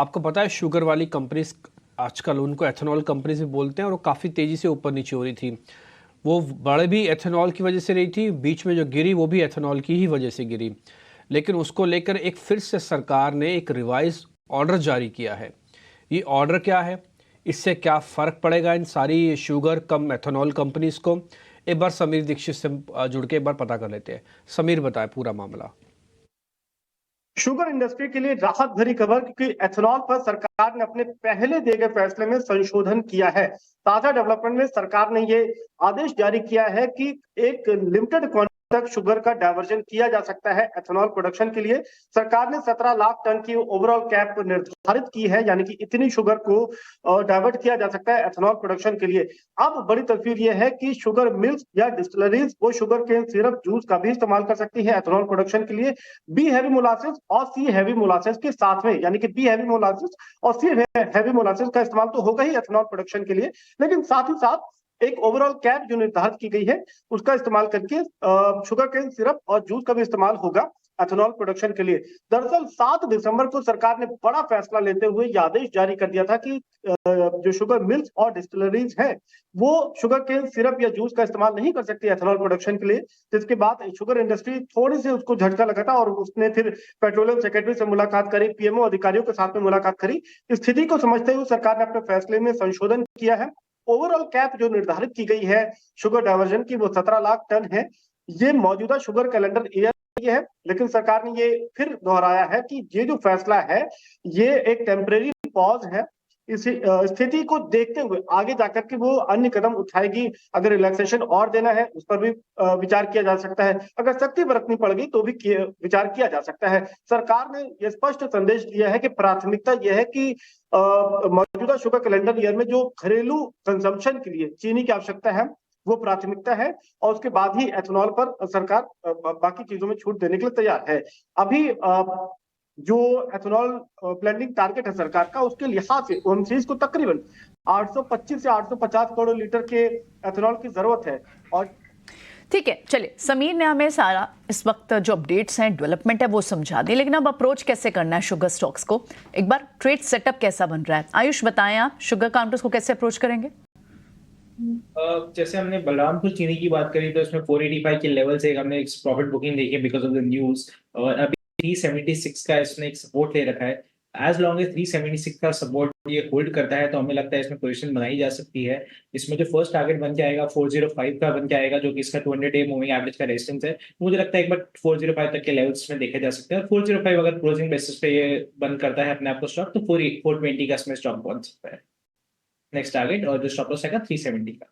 आपको पता है शुगर वाली कंपनीज आजकल उनको एथेनॉल कंपनी से बोलते हैं और वो काफ़ी तेज़ी से ऊपर नीचे हो रही थी। वो बड़े भी एथेनॉल की वजह से रही थी, बीच में जो गिरी वो भी एथेनॉल की ही वजह से गिरी। लेकिन उसको लेकर एक फिर से सरकार ने एक रिवाइज ऑर्डर जारी किया है। ये ऑर्डर क्या है, इससे क्या फ़र्क पड़ेगा इन सारी शुगर कम एथेनॉल कंपनीज को, एक बार समीर दीक्षित से जुड़ के एक बार पता कर लेते हैं। समीर बताए पूरा मामला। शुगर इंडस्ट्री के लिए राहत भरी खबर, क्योंकि एथेनॉल पर सरकार ने अपने पहले दिए गए फैसले में संशोधन किया है। ताजा डेवलपमेंट में सरकार ने ये आदेश जारी किया है कि एक लिमिटेड तक शुगर का डायवर्जन किया जा सकता है एथेनॉल प्रोडक्शन के लिए। सरकार ने 17 लाख टन की ओवरऑल कैप निर्धारित की है, यानी कि इतनी शुगर को डाइवर्ट किया जा सकता है एथेनॉल प्रोडक्शन के लिए। अब बड़ी तस्वीर यह है कि शुगर मिल्स या डिस्टिलरीज वो शुगर केन सिरप जूस का भी इस्तेमाल कर सकती है एथेनॉल प्रोडक्शन के लिए। बी हैवी मोलासेस और सी हैवी मोलासेस के साथ में, यानी कि बी हैवी मोलासेस और सी हैवी मोलासेस का इस्तेमाल तो होगा ही एथेनॉल प्रोडक्शन के लिए, लेकिन साथ ही साथ एक ओवरऑल कैप जो निर्धारित की गई है उसका इस्तेमाल करके शुगर केन सिरप और जूस का भी इस्तेमाल होगा एथेनॉल प्रोडक्शन के लिए। दरअसल 7 दिसंबर को सरकार ने बड़ा फैसला लेते हुए यह आदेश जारी कर दिया था कि जो शुगर मिल्स और डिस्टिलरीज हैं वो शुगर केन सिरप या जूस का इस्तेमाल नहीं कर सकती एथेनॉल प्रोडक्शन के लिए। जिसके बाद शुगर इंडस्ट्री थोड़ी सी उसको झटका लगा था और उसने फिर पेट्रोलियम सेक्रेटरी से मुलाकात करी, पीएमओ अधिकारियों के साथ में मुलाकात करी। स्थिति को समझते हुए सरकार ने अपने फैसले में संशोधन किया है। ओवरऑल कैप जो निर्धारित की गई है शुगर डाइवर्जन की वो 17 लाख टन है। ये मौजूदा शुगर कैलेंडर ईयर है, लेकिन सरकार ने ये फिर दोहराया है कि ये जो फैसला है ये एक टेम्परेरी पॉज है। इस स्थिति को देखते हुए आगे जाकर के वो अन्य कदम उठाएगी। अगर रिलैक्सेशन और देना है उस पर भी विचार किया जा सकता है। अगर सख्ती बरतनी पड़ गई तो भी विचार किया जा सकता है। सरकार ने यह स्पष्ट संदेश दिया है कि प्राथमिकता यह है कि मौजूदा शुगर कैलेंडर ईयर में जो घरेलू कंजम्पशन के लिए चीनी की आवश्यकता है वो प्राथमिकता है, और उसके बाद ही एथेनॉल पर सरकार बाकी चीजों में छूट देने के लिए तैयार है। अभी जो एथेनॉल ब्लेंडिंग टारगेट है सरकार का, उसके लिहाज से ओएमसीज को तकरीबन 825 से 850 करोड़ लीटर के एथेनॉल की जरूरत है। और ठीक है, चलिए समीर ने हमें सारा इस वक्त जो अपडेट्स हैं, डेवलपमेंट है वो समझा दी, लेकिन अब अप्रोच कैसे करना है शुगर स्टॉक्स को, एक बार ट्रेड सेटअप कैसा बन रहा है, आयुष बताएं आप शुगर काउंटर्स को कैसे अप्रोच करेंगे? जैसे हमने बलरामपुर चीनी की बात करी तो इसमें 485 के लेवल से हमने एक प्रॉफिट बुकिंग देखी है बिकॉज ऑफ द न्यूज, और अभी 376 का इसने एक सपोर्ट ले रखा है। एज लॉन्ग एज 376 का सपोर्ट ये होल्ड करता है तो हमें लगता है इसमें पोजीशन बनाई जा सकती है। इसमें जो फर्स्ट टारगेट बन के आएगा 405 का बन के आएगा, जो कि इसका 200 डे मूविंग एवरेज का रेजिस्टेंस है। मुझे लगता है एक बार 405 तक के लेवल्स में देखे जा सकते हैं। 405 अगर क्लोजिंग बेसिस पे ये बंद करता है अपने आप को स्टॉक तो 420 का इसमें स्टॉक बन सकता है नेक्स्ट टारगेट, और जो स्टॉप लॉस है 370 का।